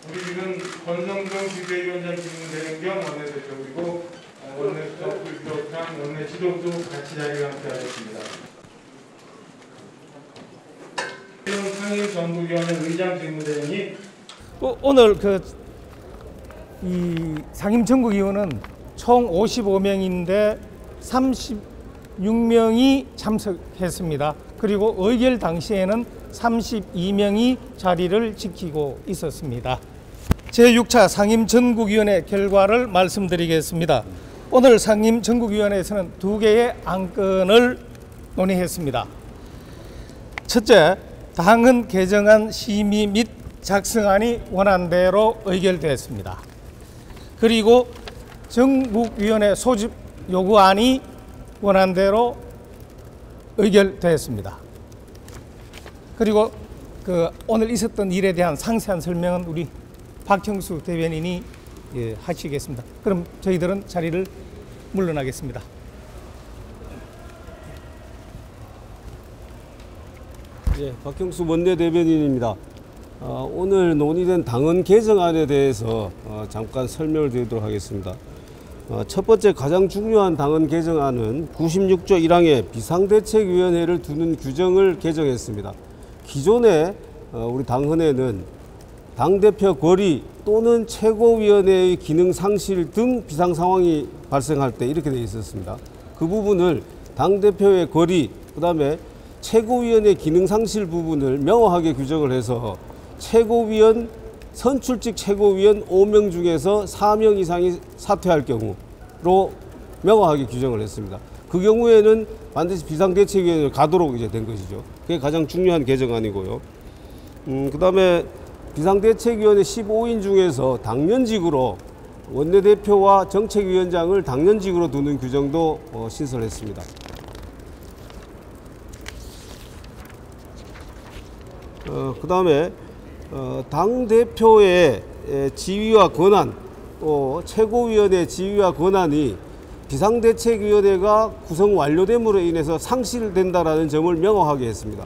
우리 지금 권성동 비대위원장 질문대행 겸 원내대표 그리고 원내수석을 비롯한 원내 지도도 같이 자리에 함께하겠습니다. 상임정부위원회 의장 질문대행이 오늘 이 상임정국위원은 총 55명인데 36명이 참석했습니다. 그리고 의결 당시에는 32명이 자리를 지키고 있었습니다. 제6차 상임전국위원회 결과를 말씀드리겠습니다. 오늘 상임전국위원회에서는 2개의 안건을 논의했습니다. 첫째, 당헌 개정안 심의 및 작성안이 원안대로 의결되었습니다. 그리고 전국위원회 소집 요구안이 원안대로 의결되었습니다. 그리고 오늘 있었던 일에 대한 상세한 설명은 우리 박형수 대변인이 하시겠습니다. 그럼 저희들은 자리를 물러나겠습니다. 박형수 원내대변인입니다. 오늘 논의된 당헌 개정안에 대해서 잠깐 설명을 드리도록 하겠습니다. 첫 번째 가장 중요한 당헌 개정안은 96조 1항에 비상대책위원회를 두는 규정을 개정했습니다. 기존에 우리 당헌에는 당대표 거리 또는 최고위원회의 기능 상실 등 비상 상황이 발생할 때 이렇게 되어 있었습니다. 그 부분을 당대표의 거리, 그 다음에 최고위원회 기능 상실 부분을 명확하게 규정을 해서 최고위원, 선출직 최고위원 5명 중에서 4명 이상이 사퇴할 경우로 명확하게 규정을 했습니다. 그 경우에는 반드시 비상대책위원회를 가도록 이제 된 것이죠. 그게 가장 중요한 개정안이고요. 그 다음에 비상대책위원회 15인 중에서 당연직으로 원내대표와 정책위원장을 당연직으로 두는 규정도 신설했습니다. 그 다음에 당대표의 지위와 권한, 또 최고위원회 지위와 권한이 비상대책위원회가 구성 완료됨으로 인해서 상실된다라는 점을 명확하게 했습니다.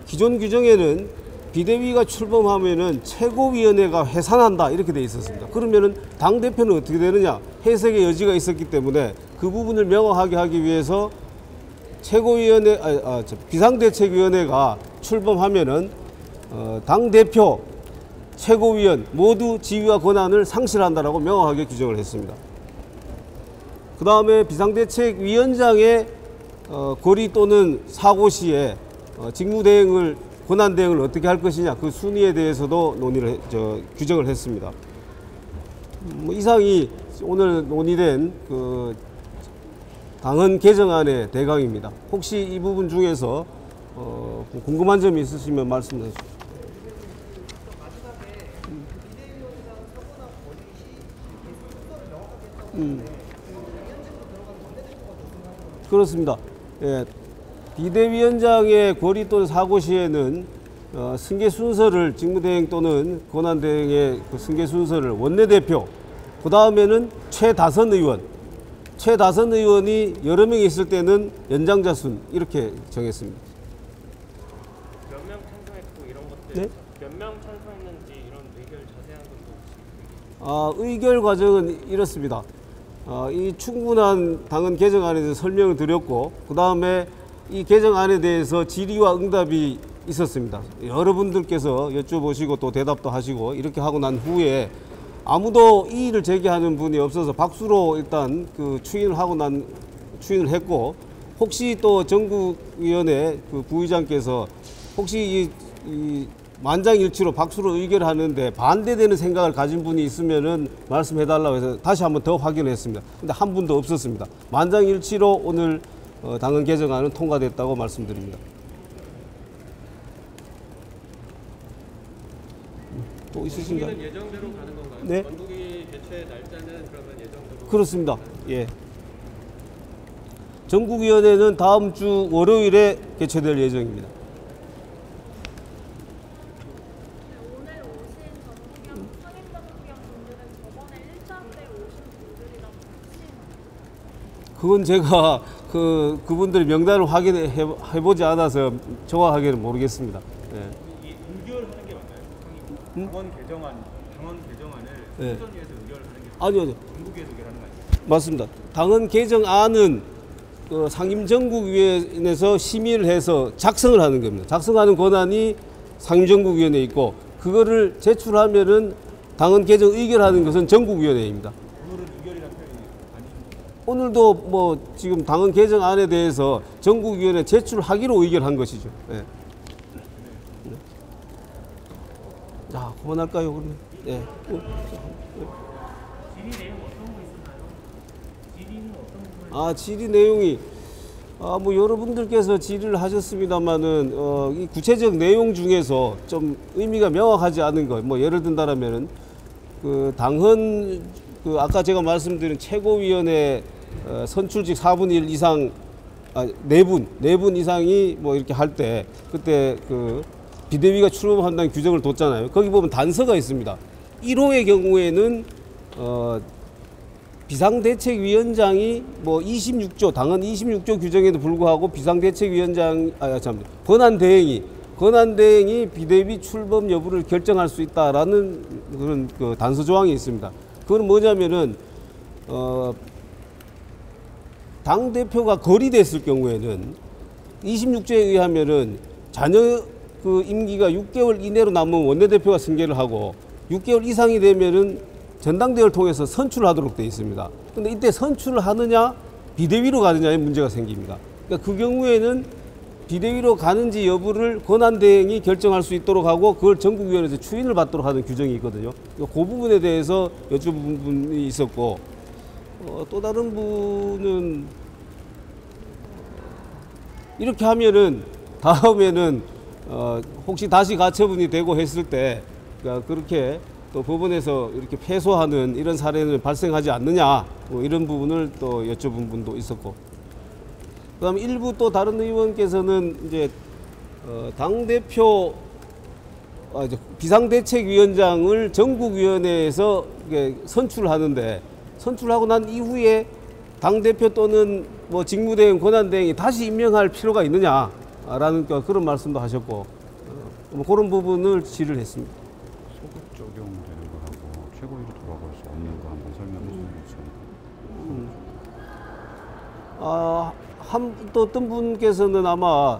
기존 규정에는 비대위가 출범하면은 최고위원회가 해산한다 이렇게 돼 있었습니다. 그러면은 당대표는 어떻게 되느냐, 해석의 여지가 있었기 때문에 그 부분을 명확하게 하기 위해서 최고위원회, 비상대책위원회가 출범하면은 당대표, 최고위원 모두 지위와 권한을 상실한다라고 명확하게 규정을 했습니다. 그 다음에 비상대책위원장의 고리 또는 사고 시에 직무대행을, 권한대행을 어떻게 할 것이냐, 그 순위에 대해서도 규정을 했습니다. 이상이 오늘 논의된 당헌 개정안의 대강입니다. 혹시 이 부분 중에서 궁금한 점이 있으시면 말씀해 주십시오. 그렇습니다. 예, 비대위원장의 고리 또는 사고 시에는 승계 순서를, 직무대행 또는 권한대행의 승계 순서를 원내대표, 그 다음에는 최다선 의원, 최다선 의원이 여러 명이 있을 때는 연장자 순 이렇게 정했습니다. 몇 명 찬성했고 이런 것들, 네? 몇 명 찬성했는지 이런 의결 자세한 것도 혹시? 의결 과정은 이렇습니다. 이 충분한 당헌 개정안에 대해서 설명을 드렸고, 그 다음에 이 개정안에 대해서 질의와 응답이 있었습니다. 여러분들께서 여쭤보시고 또 대답도 하시고 이렇게 하고 난 후에 아무도 이의를 제기하는 분이 없어서 박수로 일단 추인을 했고, 혹시 또 전국위원회 부의장께서 혹시 이 만장일치로 박수로 의결하는데 반대되는 생각을 가진 분이 있으면은 말씀해달라고 해서 다시 한번 더 확인했습니다. 근데 한 분도 없었습니다. 만장일치로 오늘 당헌 개정안은 통과됐다고 말씀드립니다. 또 있으신가요? 건국위는 예정대로 가는 건가요? 네. 건국위 개최 날짜는 그러면 예정대로? 그렇습니다. 예. 전국위원회는 다음 주 월요일에 개최될 예정입니다. 오늘 오신 상임전국위원 분들은 저번에 1차 때 오신 분들이랑 같이 그건 제가 그분들 명단을 확인해보지 않아서 정확하게는 모르겠습니다. 예. 이 의결하는 게 맞나요? 당헌 개정안 당헌 개정안을 네. 선전위에서 의결하는 게 아니요. 전국위에서 의결하는 거 아니에요? 맞습니다. 당헌 개정안은 그 상임정국위원회에서 심의를 해서 작성을 하는 겁니다. 작성하는 권한이 상임정국위원회에 있고 그거를 제출하면은 당헌 개정 의결하는 것은 전국위원회입니다. 오늘은 의결이라는 표현이 아니죠. 오늘도 뭐 지금 당헌 개정안에 대해서 전국위원회 제출하기로 의결한 것이죠. 예. 자, 그만할까요, 그러면? 예. 질의 내용 어떤 거 있었나요? 질의는 어떤 부분을? 질의 내용이 뭐 여러분들께서 질의를 하셨습니다만은 이 구체적 내용 중에서 좀 의미가 명확하지 않은 것, 뭐 예를 든다라면은 그 당헌 그 아까 제가 말씀드린 최고위원회 선출직 4분의 1 이상 4분 이상이 뭐 이렇게 할 때 그때 그 비대위가 출범한다는 규정을 뒀잖아요. 거기 보면 단서가 있습니다. 1호의 경우에는 비상대책위원장이 뭐 26조 당헌 26조 규정에도 불구하고 비상대책위원장 권한대행이 비대위 출범 여부를 결정할 수 있다라는 그런 그 단서 조항이 있습니다. 그건 뭐냐면은 당 대표가 거리됐을 경우에는 26조에 의하면은 자녀 그 임기가 6개월 이내로 남으면 원내대표가 승계를 하고 6개월 이상이 되면은 전당대회를 통해서 선출하도록 되어 있습니다. 근데 이때 선출을 하느냐 비대위로 가느냐에 문제가 생깁니다. 그러니까 그 경우에는 비대위로 가는지 여부를 권한대행이 결정할 수 있도록 하고 그걸 전국위원회에서 추인을 받도록 하는 규정이 있거든요. 그 부분에 대해서 여쭤본 분이 있었고 또 다른 분은 이렇게 하면은 다음에는 혹시 다시 가처분이 되고 했을 때 그러니까 그렇게 또 법원에서 이렇게 패소하는 이런 사례는 발생하지 않느냐 뭐 이런 부분을 또 여쭤본 분도 있었고 그다음에 일부 또 다른 의원께서는 이제 당대표 비상대책위원장을 전국위원회에서 선출하는데 선출하고 난 이후에 당대표 또는 뭐 직무대행 권한대행이 다시 임명할 필요가 있느냐라는 그런 말씀도 하셨고 뭐 그런 부분을 질의를 했습니다. 소급 적용되는 거하고 최고위로 돌아갈 수 없는 거 한번 설명해 주시면 또 어떤 분께서는 아마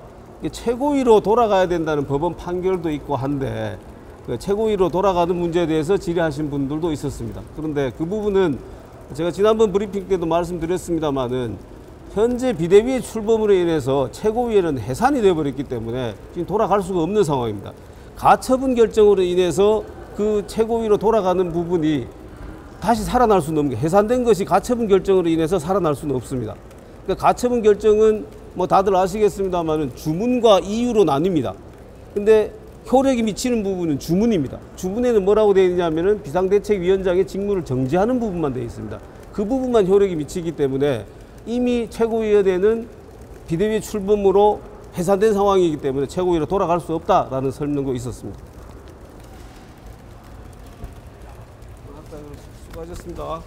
최고위로 돌아가야 된다는 법원 판결도 있고 한데 그 최고위로 돌아가는 문제에 대해서 질의하신 분들도 있었습니다. 그런데 그 부분은 제가 지난번 브리핑 때도 말씀드렸습니다마는 현재 비대위의 출범으로 인해서 최고위회는 해산이 되어버렸기 때문에 지금 돌아갈 수가 없는 상황입니다. 가처분 결정으로 인해서 그 최고위로 돌아가는 부분이 다시 살아날 수는 없는 게 해산된 것이 가처분 결정으로 인해서 살아날 수는 없습니다. 그러니까 가처분 결정은 뭐 다들 아시겠습니다만은 주문과 이유로 나뉩니다. 근데 효력이 미치는 부분은 주문입니다. 주문에는 뭐라고 되어 있냐면은 비상대책위원장의 직무를 정지하는 부분만 되어 있습니다. 그 부분만 효력이 미치기 때문에 이미 최고위원회는 비대위 출범으로 해산된 상황이기 때문에 최고위로 돌아갈 수 없다라는 설명도 있었습니다. 수고하셨습니다.